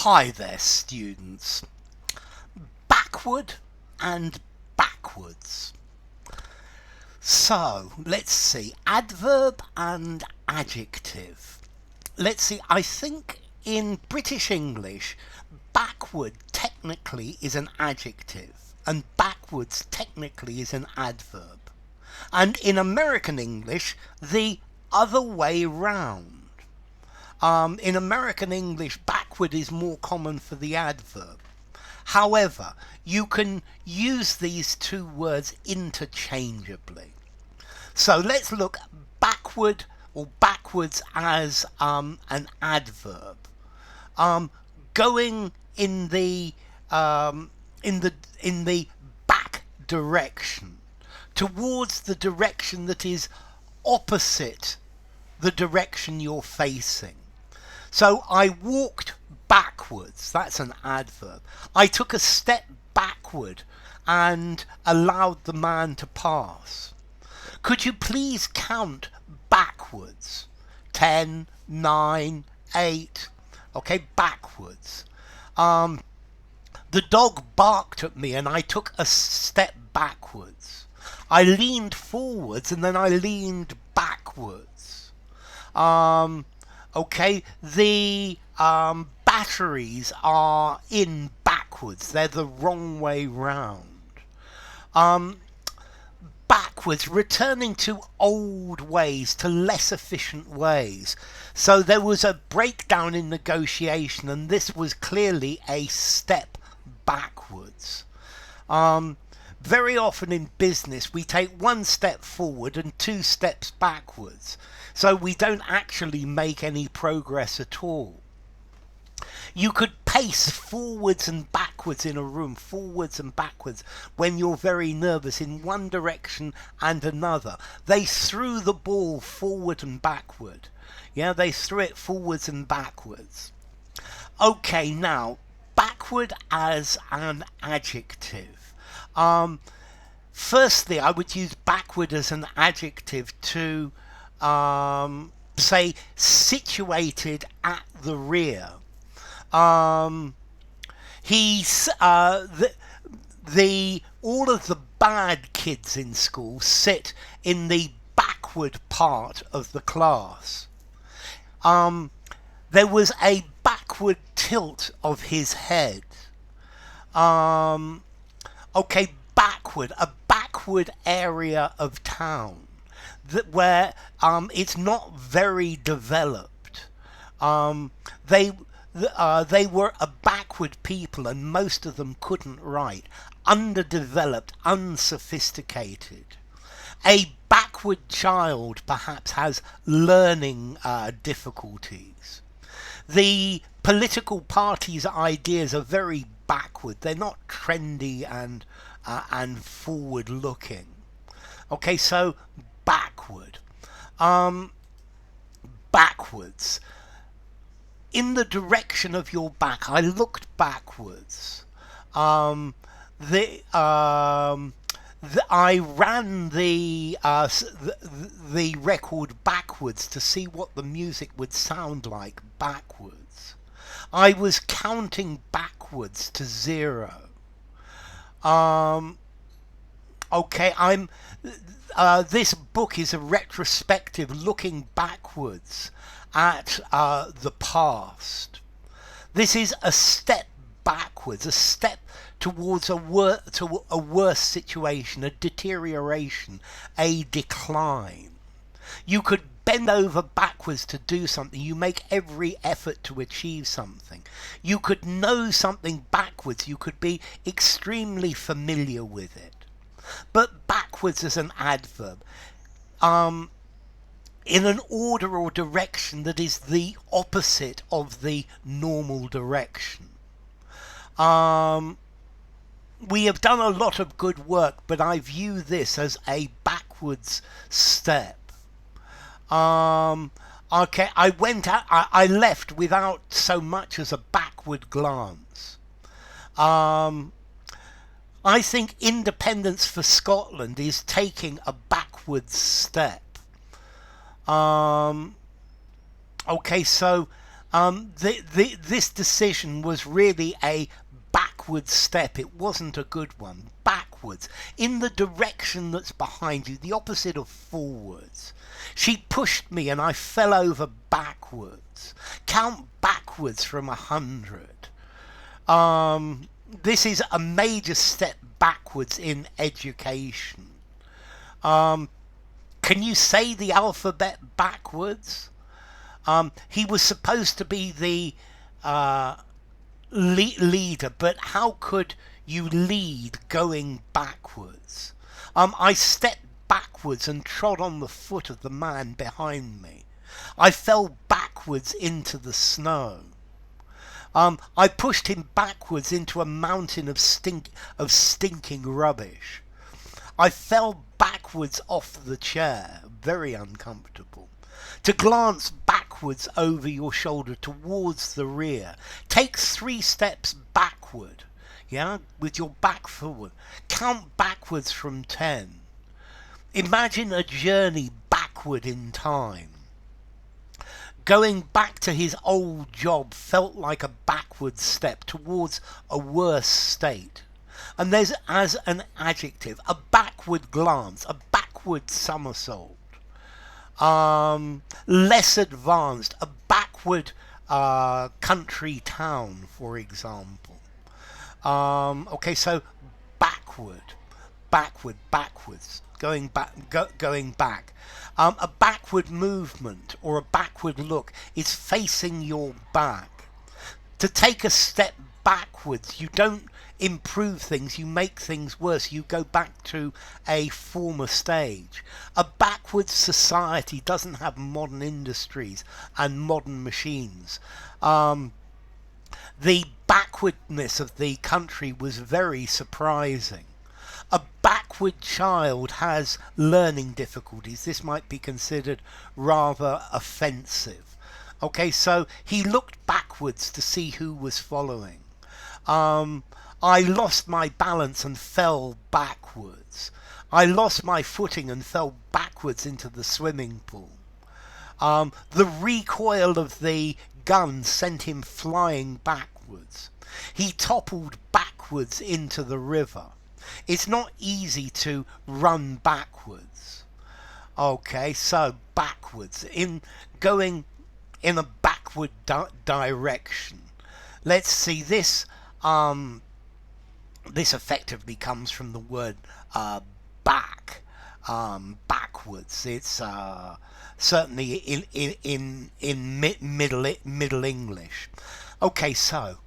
Hi there, students. Backward and backwards. So, let's see. Adverb and adjective. Let's see. I think in British English, backward technically is an adjective and backwards technically is an adverb. And in American English, the other way round. In American English, backward is more common for the adverb. However, you can use these two words interchangeably. So let's look backward or backwards as an adverb. Going in the back direction, towards the direction that is opposite the direction you're facing. So I walked backwards, that's an adverb. I took a step backward and allowed the man to pass. Could you please count backwards? 10, 9, 8, okay, backwards. The dog barked at me and I took a step backwards. I leaned forwards and then I leaned backwards. Okay, the batteries are in backwards. They're the wrong way round. Backwards, returning to old ways, to less efficient ways. So there was a breakdown in negotiation and this was clearly a step backwards. Very often in business we take one step forward and two steps backwards. So we don't actually make any progress at all. You could pace forwards and backwards in a room, forwards and backwards, when you're very nervous in one direction and another. They threw the ball forward and backward. Yeah, they threw it forwards and backwards. Okay, now, backward as an adjective. Firstly, I would use backward as an adjective to say situated at the rear. He's all of the bad kids in school sit in the backward part of the class. There was a backward tilt of his head. Okay, backward, a backward area of town where it's not very developed. They were a backward people and most of them couldn't write. Underdeveloped, unsophisticated. A backward child perhaps has learning difficulties. The political party's ideas are very backward. They're not trendy and forward looking. Okay, so backward. Backwards. In the direction of your back, I looked backwards. I ran the record backwards to see what the music would sound like backwards. I was counting backwards to 0. Okay, this book is a retrospective looking backwards at the past. This is a step backwards, a step towards a worse situation, a deterioration, a decline. You could bend over backwards to do something. You make every effort to achieve something. You could know something backwards. You could be extremely familiar with it. But backwards is an adverb. In an order or direction that is the opposite of the normal direction. We have done a lot of good work, but I view this as a backwards step. Okay, I left without so much as a backward glance. I think independence for Scotland is taking a backwards step. Okay, so This decision was really a backward step. It wasn't a good one. Backwards, in the direction that's behind you, the opposite of forwards. She pushed me and I fell over backwards. Count backwards from 100. This is a major step backwards in education. Can you say the alphabet backwards? He was supposed to be the leader, but how could you lead going backwards? I stepped backwards and trod on the foot of the man behind me. I fell backwards into the snow. I pushed him backwards into a mountain of stinking rubbish. I fell backwards off the chair, very uncomfortable. To glance backwards over your shoulder towards the rear. Take 3 steps backward, yeah, with your back forward. Count backwards from 10. Imagine a journey backward in time. Going back to his old job felt like a backward step towards a worse state. And there's, as an adjective, a backward glance, a backward somersault. Less advanced, a backward country town, for example. Okay, so backwards, going back. A backward movement or a backward look is facing your back. To take a step backwards, you don't improve things, you make things worse, you go back to a former stage. A backward society doesn't have modern industries and modern machines. The backwardness of the country was very surprising. A backward child has learning difficulties. This might be considered rather offensive. Okay, so he looked backwards to see who was following. I lost my balance and fell backwards. I lost my footing and fell backwards into the swimming pool. The recoil of the gun sent him flying backwards. He toppled backwards into the river. It's not easy to run backwards. Okay, so backwards, going in a backward direction. Let's see, this effectively comes from the word back, backwards. It's certainly in Middle English. Okay, so